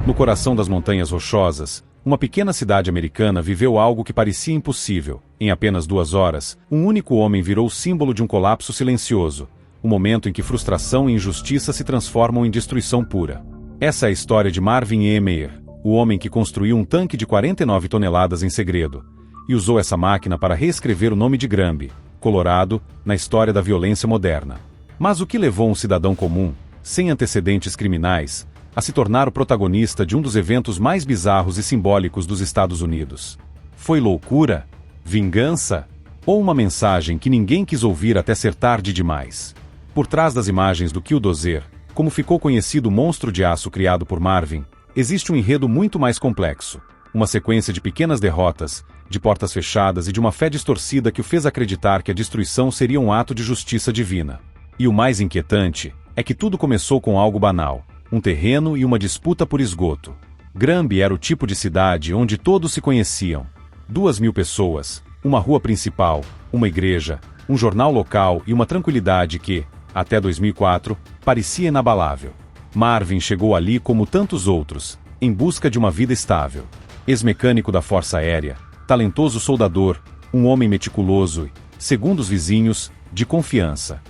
No coração das Montanhas Rochosas, uma pequena cidade americana viveu algo que parecia impossível. Em apenas 2 horas, um único homem virou o símbolo de um colapso silencioso, o momento em que frustração e injustiça se transformam em destruição pura. Essa é a história de Marvin E. Meyer, o homem que construiu um tanque de 49 toneladas em segredo, e usou essa máquina para reescrever o nome de Granby, Colorado, na história da violência moderna. Mas o que levou um cidadão comum, sem antecedentes criminais, a se tornar o protagonista de um dos eventos mais bizarros e simbólicos dos Estados Unidos? Foi loucura? Vingança? Ou uma mensagem que ninguém quis ouvir até ser tarde demais? Por trás das imagens do Killdozer, como ficou conhecido o monstro de aço criado por Marvin, existe um enredo muito mais complexo. Uma sequência de pequenas derrotas, de portas fechadas e de uma fé distorcida que o fez acreditar que a destruição seria um ato de justiça divina. E o mais inquietante é que tudo começou com algo banal, um terreno e uma disputa por esgoto. Granby era o tipo de cidade onde todos se conheciam. 2.000 pessoas, uma rua principal, uma igreja, um jornal local e uma tranquilidade que, até 2004, parecia inabalável. Marvin chegou ali como tantos outros, em busca de uma vida estável. Ex-mecânico da Força Aérea, talentoso soldador, um homem meticuloso e, segundo os vizinhos, de confiança.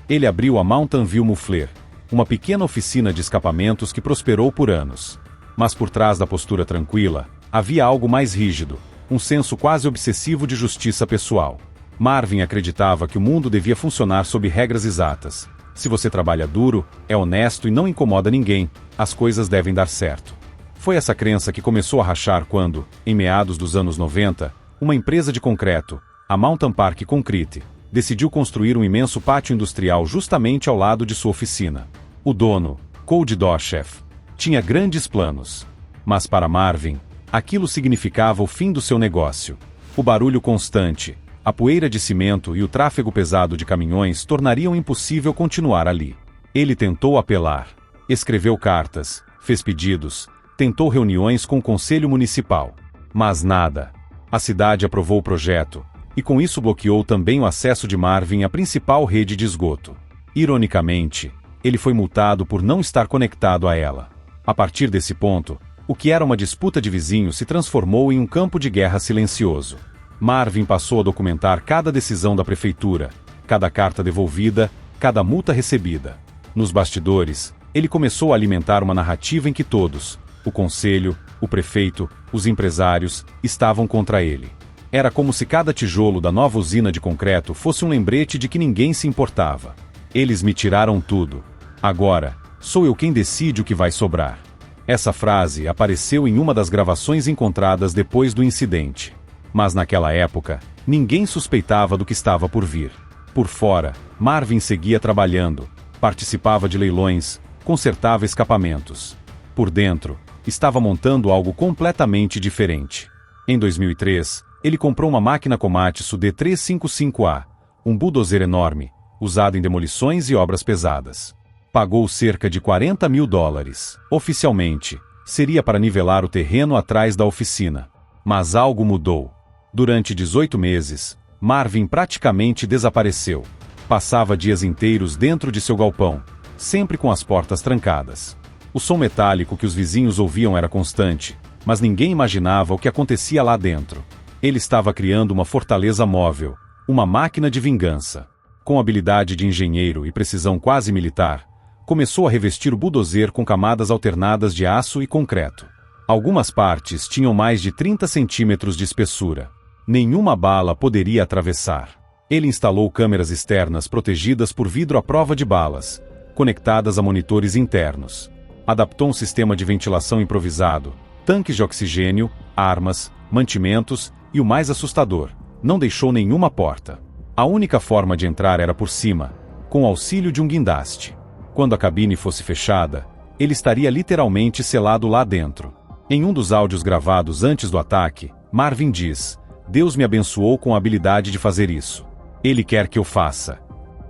Ele abriu a Mountain View Muffler, uma pequena oficina de escapamentos que prosperou por anos. Mas por trás da postura tranquila, havia algo mais rígido, um senso quase obsessivo de justiça pessoal. Marvin acreditava que o mundo devia funcionar sob regras exatas. Se você trabalha duro, é honesto e não incomoda ninguém, as coisas devem dar certo. Foi essa crença que começou a rachar quando, em meados dos anos 90, uma empresa de concreto, a Mountain Park Concrete, decidiu construir um imenso pátio industrial justamente ao lado de sua oficina. O dono, Cody Dorchef, tinha grandes planos. Mas para Marvin, aquilo significava o fim do seu negócio. O barulho constante, a poeira de cimento e o tráfego pesado de caminhões tornariam impossível continuar ali. Ele tentou apelar, escreveu cartas, fez pedidos, tentou reuniões com o conselho municipal. Mas nada. A cidade aprovou o projeto, e com isso bloqueou também o acesso de Marvin à principal rede de esgoto. Ironicamente, ele foi multado por não estar conectado a ela. A partir desse ponto, o que era uma disputa de vizinhos se transformou em um campo de guerra silencioso. Marvin passou a documentar cada decisão da prefeitura, cada carta devolvida, cada multa recebida. Nos bastidores, ele começou a alimentar uma narrativa em que todos, o conselho, o prefeito, os empresários, estavam contra ele. Era como se cada tijolo da nova usina de concreto fosse um lembrete de que ninguém se importava. Eles me tiraram tudo. Agora, sou eu quem decide o que vai sobrar. Essa frase apareceu em uma das gravações encontradas depois do incidente. Mas naquela época, ninguém suspeitava do que estava por vir. Por fora, Marvin seguia trabalhando, participava de leilões, consertava escapamentos. Por dentro, estava montando algo completamente diferente. Em 2003, ele comprou uma máquina Komatsu D355A, um bulldozer enorme, usado em demolições e obras pesadas. Pagou cerca de $40 mil. Oficialmente, seria para nivelar o terreno atrás da oficina. Mas algo mudou. Durante 18 meses, Marvin praticamente desapareceu. Passava dias inteiros dentro de seu galpão, sempre com as portas trancadas. O som metálico que os vizinhos ouviam era constante, mas ninguém imaginava o que acontecia lá dentro. Ele estava criando uma fortaleza móvel, uma máquina de vingança. Com habilidade de engenheiro e precisão quase militar, começou a revestir o bulldozer com camadas alternadas de aço e concreto. Algumas partes tinham mais de 30 centímetros de espessura. Nenhuma bala poderia atravessar. Ele instalou câmeras externas protegidas por vidro à prova de balas, conectadas a monitores internos. Adaptou um sistema de ventilação improvisado, tanques de oxigênio, armas, mantimentos e o mais assustador, não deixou nenhuma porta. A única forma de entrar era por cima, com o auxílio de um guindaste. Quando a cabine fosse fechada, ele estaria literalmente selado lá dentro. Em um dos áudios gravados antes do ataque, Marvin diz: "Deus me abençoou com a habilidade de fazer isso. Ele quer que eu faça."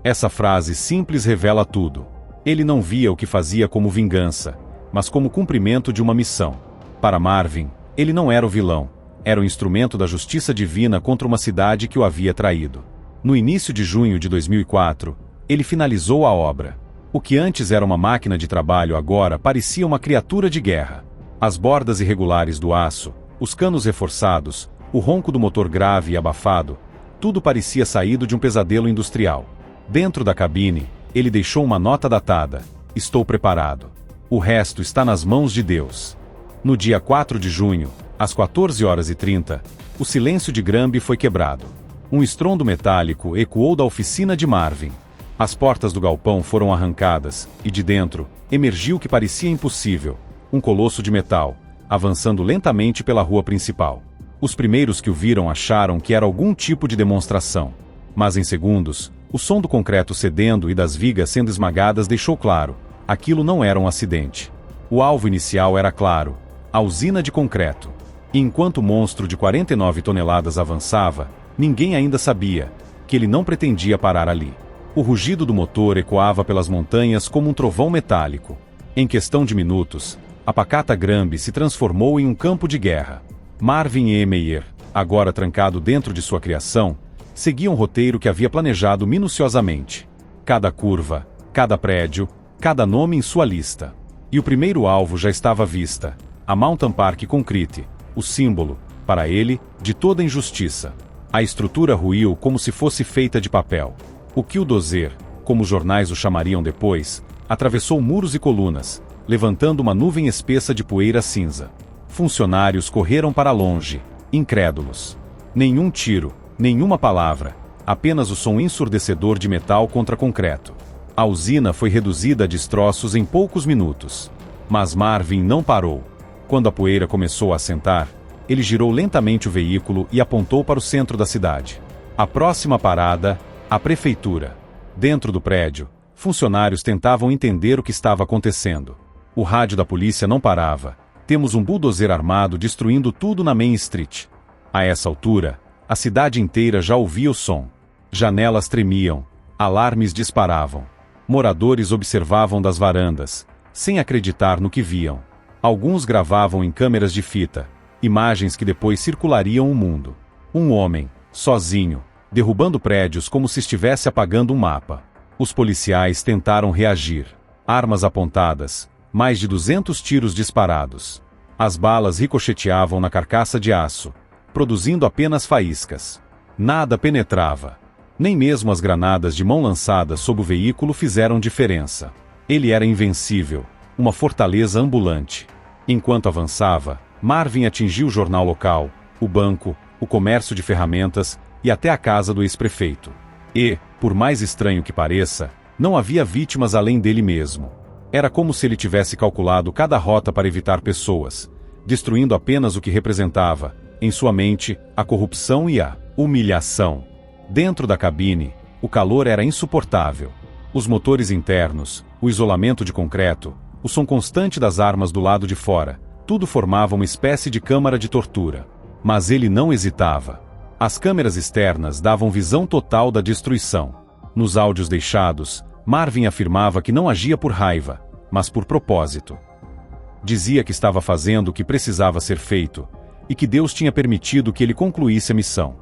Essa frase simples revela tudo. Ele não via o que fazia como vingança, mas como cumprimento de uma missão. Para Marvin, ele não era o vilão, era o instrumento da justiça divina contra uma cidade que o havia traído. No início de junho de 2004, ele finalizou a obra. O que antes era uma máquina de trabalho agora parecia uma criatura de guerra. As bordas irregulares do aço, os canos reforçados, o ronco do motor grave e abafado, tudo parecia saído de um pesadelo industrial. Dentro da cabine, ele deixou uma nota datada: "Estou preparado. O resto está nas mãos de Deus." No dia 4 de junho, às 14h30, o silêncio de Granby foi quebrado. Um estrondo metálico ecoou da oficina de Marvin. As portas do galpão foram arrancadas, e de dentro, emergiu o que parecia impossível: um colosso de metal, avançando lentamente pela rua principal. Os primeiros que o viram acharam que era algum tipo de demonstração. Mas em segundos, o som do concreto cedendo e das vigas sendo esmagadas deixou claro: aquilo não era um acidente. O alvo inicial era claro: a usina de concreto. E enquanto o monstro de 49 toneladas avançava, ninguém ainda sabia que ele não pretendia parar ali. O rugido do motor ecoava pelas montanhas como um trovão metálico. Em questão de minutos, a pacata Granby se transformou em um campo de guerra. Marvin e Meyer, agora trancado dentro de sua criação, seguiam um roteiro que havia planejado minuciosamente. Cada curva, cada prédio, cada nome em sua lista. E o primeiro alvo já estava à vista: a Mountain Park Concrete, o símbolo, para ele, de toda injustiça. A estrutura ruiu como se fosse feita de papel. O Killdozer, como os jornais o chamariam depois, atravessou muros e colunas, levantando uma nuvem espessa de poeira cinza. Funcionários correram para longe, incrédulos. Nenhum tiro, nenhuma palavra, apenas o som ensurdecedor de metal contra concreto. A usina foi reduzida a destroços em poucos minutos. Mas Marvin não parou. Quando a poeira começou a assentar, ele girou lentamente o veículo e apontou para o centro da cidade. A próxima parada, a prefeitura. Dentro do prédio, funcionários tentavam entender o que estava acontecendo. O rádio da polícia não parava. "Temos um bulldozer armado destruindo tudo na Main Street." A essa altura, a cidade inteira já ouvia o som. Janelas tremiam, alarmes disparavam. Moradores observavam das varandas, sem acreditar no que viam. Alguns gravavam em câmeras de fita, imagens que depois circulariam o mundo. Um homem, sozinho, derrubando prédios como se estivesse apagando um mapa. Os policiais tentaram reagir. Armas apontadas, mais de 200 tiros disparados. As balas ricocheteavam na carcaça de aço, produzindo apenas faíscas. Nada penetrava. Nem mesmo as granadas de mão lançadas sob o veículo fizeram diferença. Ele era invencível, uma fortaleza ambulante. Enquanto avançava, Marvin atingiu o jornal local, o banco, o comércio de ferramentas e até a casa do ex-prefeito. E, por mais estranho que pareça, não havia vítimas além dele mesmo. Era como se ele tivesse calculado cada rota para evitar pessoas, destruindo apenas o que representava, em sua mente, a corrupção e a humilhação. Dentro da cabine, o calor era insuportável. Os motores internos, o isolamento de concreto, o som constante das armas do lado de fora, tudo formava uma espécie de câmara de tortura. Mas ele não hesitava. As câmeras externas davam visão total da destruição. Nos áudios deixados, Marvin afirmava que não agia por raiva, mas por propósito. Dizia que estava fazendo o que precisava ser feito, e que Deus tinha permitido que ele concluísse a missão.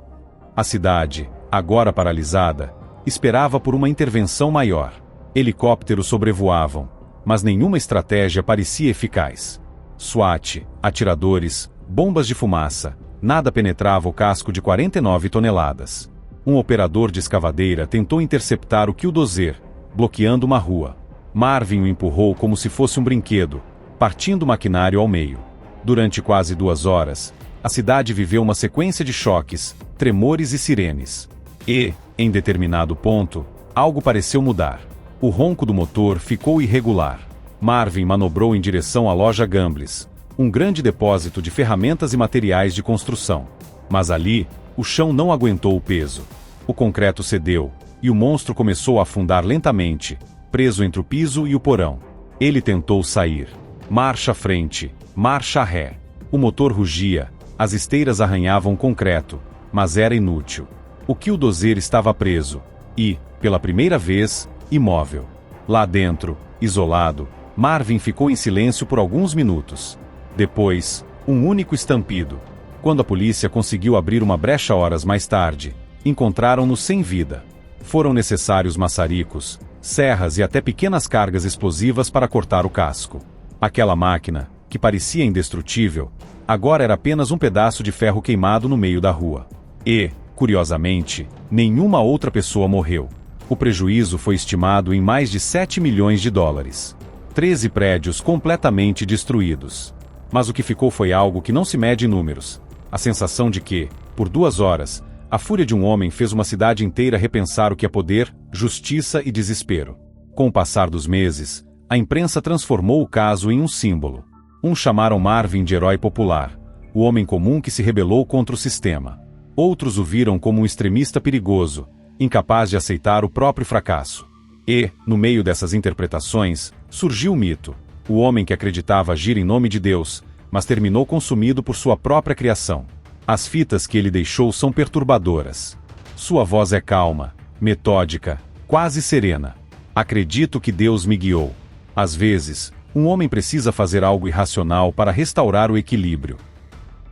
A cidade, agora paralisada, esperava por uma intervenção maior. Helicópteros sobrevoavam, mas nenhuma estratégia parecia eficaz. SWAT, atiradores, bombas de fumaça, nada penetrava o casco de 49 toneladas. Um operador de escavadeira tentou interceptar o Killdozer, bloqueando uma rua. Marvin o empurrou como se fosse um brinquedo, partindo o maquinário ao meio. Durante quase 2 horas, a cidade viveu uma sequência de choques, tremores e sirenes. E, em determinado ponto, algo pareceu mudar. O ronco do motor ficou irregular. Marvin manobrou em direção à loja Gambles, um grande depósito de ferramentas e materiais de construção. Mas ali, o chão não aguentou o peso. O concreto cedeu, e o monstro começou a afundar lentamente, preso entre o piso e o porão. Ele tentou sair. Marcha à frente, marcha ré. O motor rugia, as esteiras arranhavam o concreto, mas era inútil. O Killdozer estava preso, e, pela primeira vez, imóvel. Lá dentro, isolado, Marvin ficou em silêncio por alguns minutos. Depois, um único estampido. Quando a polícia conseguiu abrir uma brecha horas mais tarde, encontraram-no sem vida. Foram necessários maçaricos, serras e até pequenas cargas explosivas para cortar o casco. Aquela máquina, que parecia indestrutível, agora era apenas um pedaço de ferro queimado no meio da rua. E, curiosamente, nenhuma outra pessoa morreu. O prejuízo foi estimado em mais de 7 milhões de dólares. 13 prédios completamente destruídos. Mas o que ficou foi algo que não se mede em números. A sensação de que, por 2 horas, a fúria de um homem fez uma cidade inteira repensar o que é poder, justiça e desespero. Com o passar dos meses, a imprensa transformou o caso em um símbolo. Uns chamaram Marvin de herói popular, o homem comum que se rebelou contra o sistema. Outros o viram como um extremista perigoso, incapaz de aceitar o próprio fracasso. E, no meio dessas interpretações, surgiu o mito. O homem que acreditava agir em nome de Deus, mas terminou consumido por sua própria criação. As fitas que ele deixou são perturbadoras. Sua voz é calma, metódica, quase serena. Acredito que Deus me guiou. Às vezes, um homem precisa fazer algo irracional para restaurar o equilíbrio.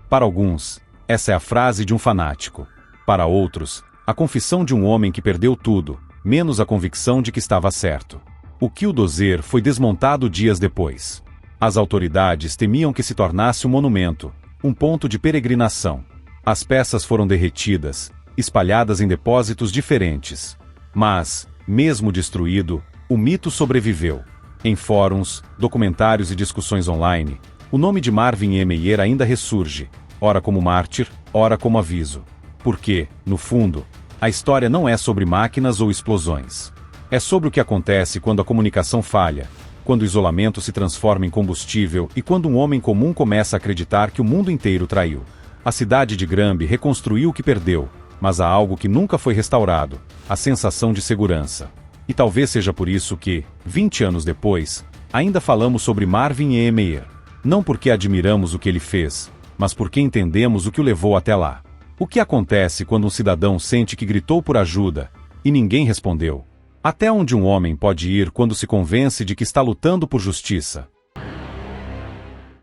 Para alguns, essa é a frase de um fanático. Para outros, a confissão de um homem que perdeu tudo, menos a convicção de que estava certo. O Killdozer foi desmontado dias depois. As autoridades temiam que se tornasse um monumento, um ponto de peregrinação. As peças foram derretidas, espalhadas em depósitos diferentes. Mas, mesmo destruído, o mito sobreviveu. Em fóruns, documentários e discussões online, o nome de Marvin E. Meyer ainda ressurge, ora como mártir, ora como aviso. Porque, no fundo, a história não é sobre máquinas ou explosões. É sobre o que acontece quando a comunicação falha, quando o isolamento se transforma em combustível e quando um homem comum começa a acreditar que o mundo inteiro traiu. A cidade de Granby reconstruiu o que perdeu, mas há algo que nunca foi restaurado: a sensação de segurança. E talvez seja por isso que, 20 anos depois, ainda falamos sobre Marvin E. Meyer. Não porque admiramos o que ele fez, mas porque entendemos o que o levou até lá. O que acontece quando um cidadão sente que gritou por ajuda e ninguém respondeu? Até onde um homem pode ir quando se convence de que está lutando por justiça?